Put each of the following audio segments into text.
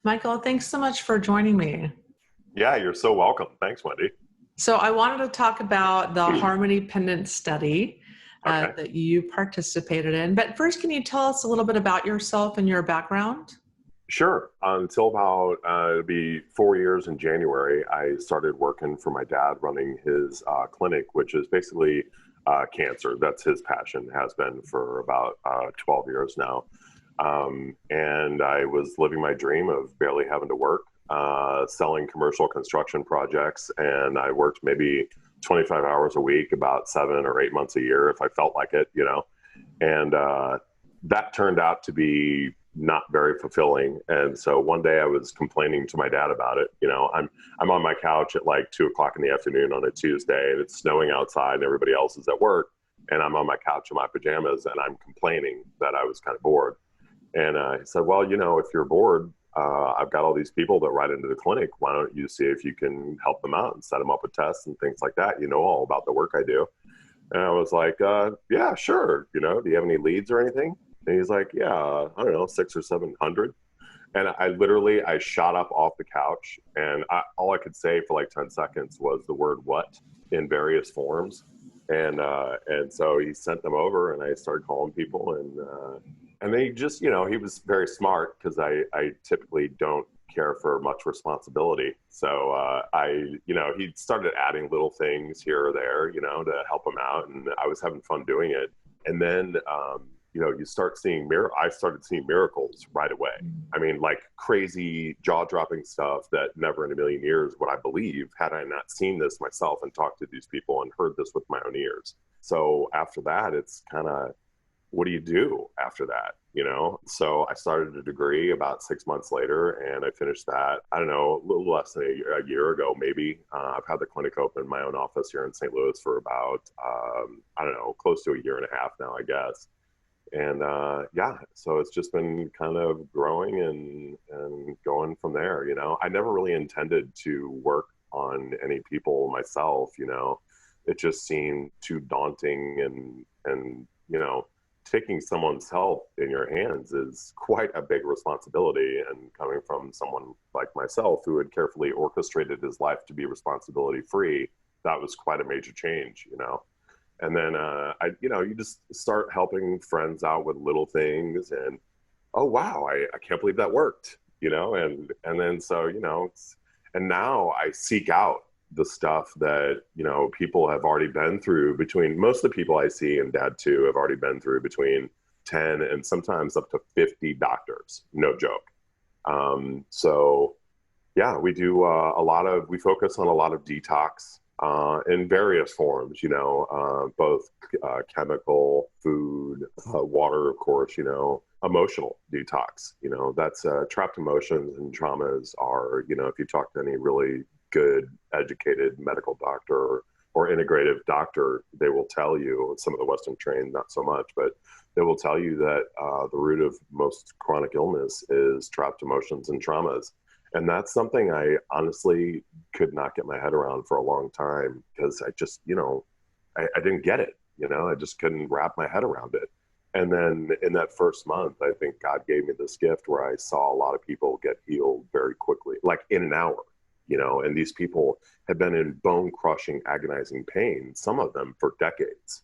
Michael, thanks so much for joining me. Yeah, you're so welcome. Thanks, Wendy. So, I wanted to talk about the Harmony Pendant study Okay. that you participated in. But first, can you tell us a little bit about yourself and your background? Sure. Until about it'll be 4 years in January, I started working for my dad running his clinic, which is basically cancer. That's his passion, has been for about 12 years now. And I was living my dream of barely having to work, selling commercial construction projects. And I worked maybe 25 hours a week, about 7 or 8 months a year if I felt like it. And that turned out to be not very fulfilling. And so one day I was complaining to my dad about it. I'm on my couch at like 2 o'clock in the afternoon on a Tuesday, and it's snowing outside, and everybody else is at work, and I'm on my couch in my pajamas, and I'm complaining that I was kind of bored. And he said, "Well, if you're bored, I've got all these people that ride into the clinic. Why don't you see if you can help them out and set them up with tests and things like that? You know all about the work I do." And I was like, "Yeah, sure. Do you have any leads or anything?" And he's like, "Yeah, I don't know, 600 or 700." And I shot up off the couch, and all I could say for like 10 seconds was the word "what" in various forms. And so he sent them over, and I started calling people, and they just, he was very smart, because I typically don't care for much responsibility. So he started adding little things here or there, to help him out, and I was having fun doing it. And then you start seeing I started seeing miracles right away. I mean, like crazy jaw-dropping stuff that never in a million years would I believe, had I not seen this myself and talked to these people and heard this with my own ears. So after that, it's kind of, what do you do after that? So I started a degree about 6 months later, and I finished that, I don't know, a little less than a year ago, maybe. I've had the clinic open, my own office here in St. Louis, for about, I don't know, close to a year and a half now, I guess. And yeah, so it's just been kind of growing and going from there. I never really intended to work on any people myself. It just seemed too daunting, and taking someone's health in your hands is quite a big responsibility. And coming from someone like myself, who had carefully orchestrated his life to be responsibility free, that was quite a major change. And then you just start helping friends out with little things, and oh wow, I can't believe that worked. And then so and now I seek out the stuff that people have already been through. Between most of the people I see, and dad too, have already been through between 10 and sometimes up to 50 doctors. No joke. So yeah, we focus on a lot of detox in various forms, both chemical, food, water, of course, emotional detox. That's trapped emotions and traumas are, if you talk to any really good, educated medical doctor or integrative doctor, they will tell you, some of the Western trained, not so much, but they will tell you that the root of most chronic illness is trapped emotions and traumas. And that's something I honestly could not get my head around for a long time, because I just, I didn't get it. I just couldn't wrap my head around it. And then in that first month, I think God gave me this gift where I saw a lot of people get healed very quickly, like in an hour. And these people have been in bone crushing, agonizing pain, some of them for decades.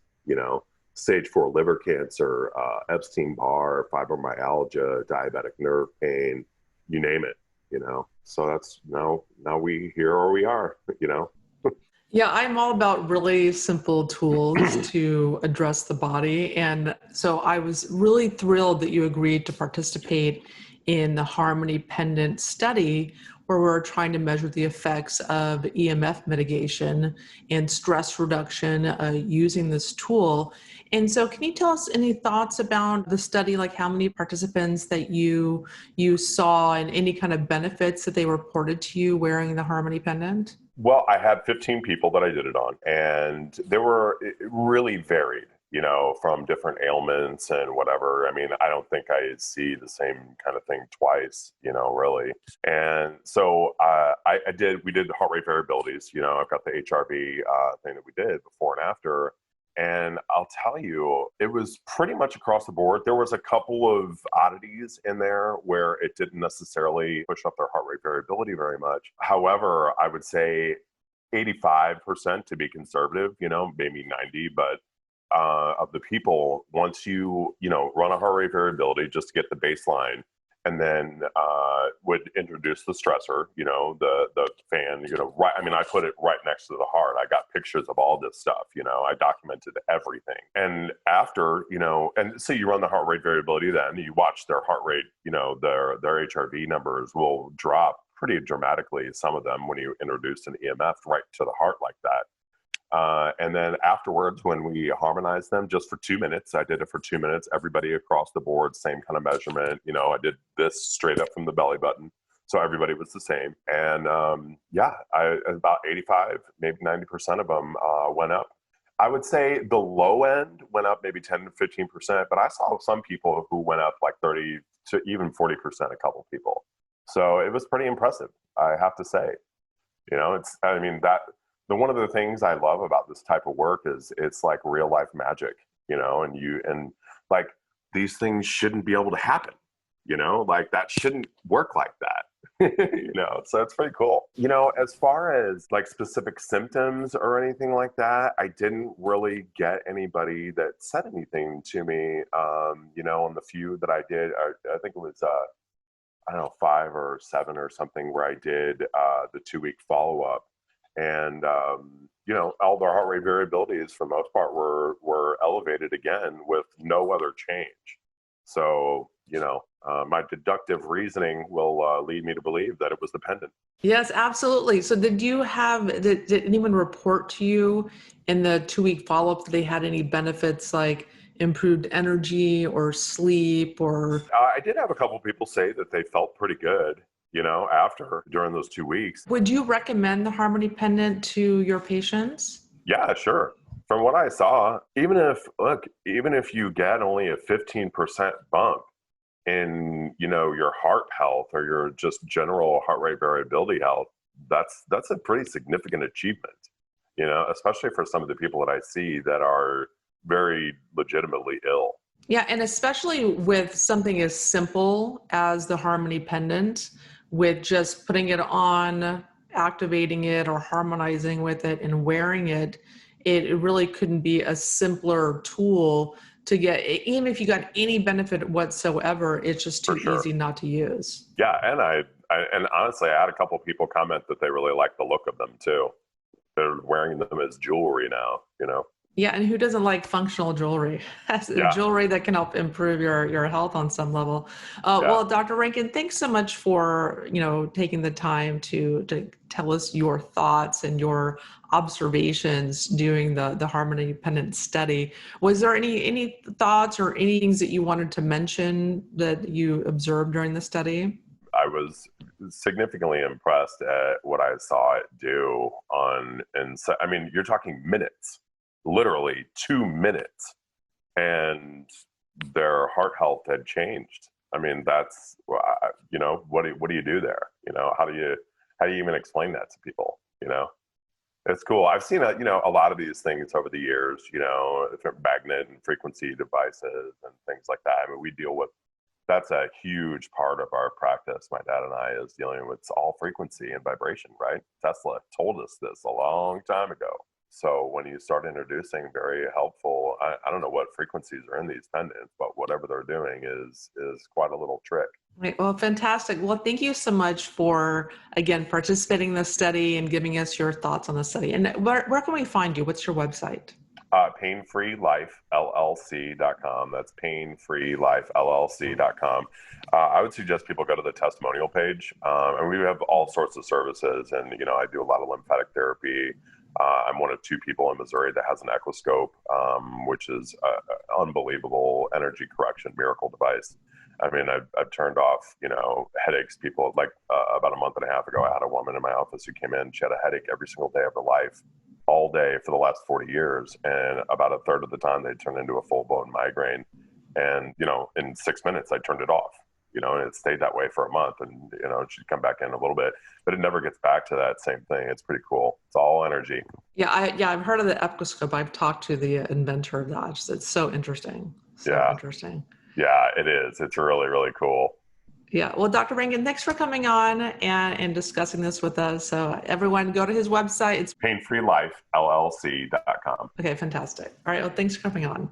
Stage 4 liver cancer, Epstein-Barr, fibromyalgia, diabetic nerve pain, you name it. So that's now we here or we are. Yeah, I'm all about really simple tools to address the body. And so I was really thrilled that you agreed to participate in the Harmony Pendant study, where we're trying to measure the effects of EMF mitigation and stress reduction using this tool. And so can you tell us any thoughts about the study, like how many participants that you saw and any kind of benefits that they reported to you wearing the Harmony Pendant? Well, I had 15 people that I did it on, and it really varied, from different ailments and whatever. I mean, I don't think I see the same kind of thing twice, really. And so we did heart rate variabilities. I've got the HRV thing that we did before and after. And I'll tell you, it was pretty much across the board. There was a couple of oddities in there where it didn't necessarily push up their heart rate variability very much. However, I would say 85% to be conservative, maybe 90, but of the people, once you run a heart rate variability just to get the baseline, and then would introduce the stressor, the fan, right. I mean, I put it right next to the heart. I got pictures of all this stuff, I documented everything. And after, and so you run the heart rate variability, then you watch their heart rate, their HRV numbers will drop pretty dramatically, some of them, when you introduce an EMF right to the heart like that. And then afterwards, when we harmonized them just for 2 minutes, I did it for 2 minutes, everybody across the board, same kind of measurement. I did this straight up from the belly button. So everybody was the same. And about 85, maybe 90% of them went up. I would say the low end went up maybe 10 to 15%, but I saw some people who went up like 30 to even 40%, a couple people. So it was pretty impressive, I have to say. One of the things I love about this type of work is it's like real life magic, and like these things shouldn't be able to happen, like that shouldn't work like that, so it's pretty cool. As far as like specific symptoms or anything like that, I didn't really get anybody that said anything to me, on the few that I did. I think it was, I don't know, 5 or 7 or something where I did the 2-week follow-up. And, all their heart rate variabilities for the most part were elevated again with no other change. So, my deductive reasoning will lead me to believe that it was the pendant. Yes, absolutely. So did anyone report to you in the 2-week follow-up that they had any benefits like improved energy or sleep or? I did have a couple people say that they felt pretty good, during those 2 weeks. Would you recommend the Harmony Pendant to your patients? Yeah, sure. From what I saw, even if you get only a 15% bump in, your heart health or your just general heart rate variability health, that's a pretty significant achievement, especially for some of the people that I see that are very legitimately ill. Yeah, and especially with something as simple as the Harmony Pendant, with just putting it on, activating it, or harmonizing with it and wearing it, it really couldn't be a simpler tool to get. Even if you got any benefit whatsoever, it's just too easy not to use. Yeah, and honestly, I had a couple people comment that they really like the look of them too. They're wearing them as jewelry now. Yeah, and who doesn't like functional jewelry? That's jewelry that can help improve your health on some level. Well, Dr. Rankin, thanks so much for taking the time to tell us your thoughts and your observations during the Harmony Pendant study. Was there any thoughts or any things that you wanted to mention that you observed during the study? I was significantly impressed at what I saw it do you're talking minutes. Literally 2 minutes, and their heart health had changed. I mean, that's what do you do there? How do you even explain that to people? It's cool. I've seen a lot of these things over the years. Different magnet and frequency devices and things like that. I mean, we deal with. That's a huge part of our practice. My dad and I is dealing with all frequency and vibration. Right? Tesla told us this a long time ago. So when you start introducing very helpful, I don't know what frequencies are in these pendants, but whatever they're doing is quite a little trick. Right. Well, fantastic. Well, thank you so much for, again, participating in the study and giving us your thoughts on the study. And where can we find you? What's your website? PainFreeLifeLLC.com. That's PainFreeLifeLLC.com. I would suggest people go to the testimonial page. And we have all sorts of services. And, I do a lot of lymphatic therapy. I'm one of 2 people in Missouri that has an echoscope, which is an unbelievable energy correction miracle device. I mean, I've turned off, headaches. People like about a month and a half ago, I had a woman in my office who came in. She had a headache every single day of her life, all day for the last 40 years. And about a third of the time, they turned into a full blown migraine. And, in 6 minutes, I turned it off. And it stayed that way for a month, and she'd come back in a little bit, but it never gets back to that same thing. It's pretty cool. It's all energy. Yeah, I've heard of the Epicoscope. I've talked to the inventor of that. It's so interesting. So Yeah, interesting. yeah, it is. It's really, really cool. Yeah. Well, Dr. Rankin, thanks for coming on and discussing this with us. So everyone go to his website. It's Painfreelifellc.com. okay, fantastic. All right. Well, thanks for coming on.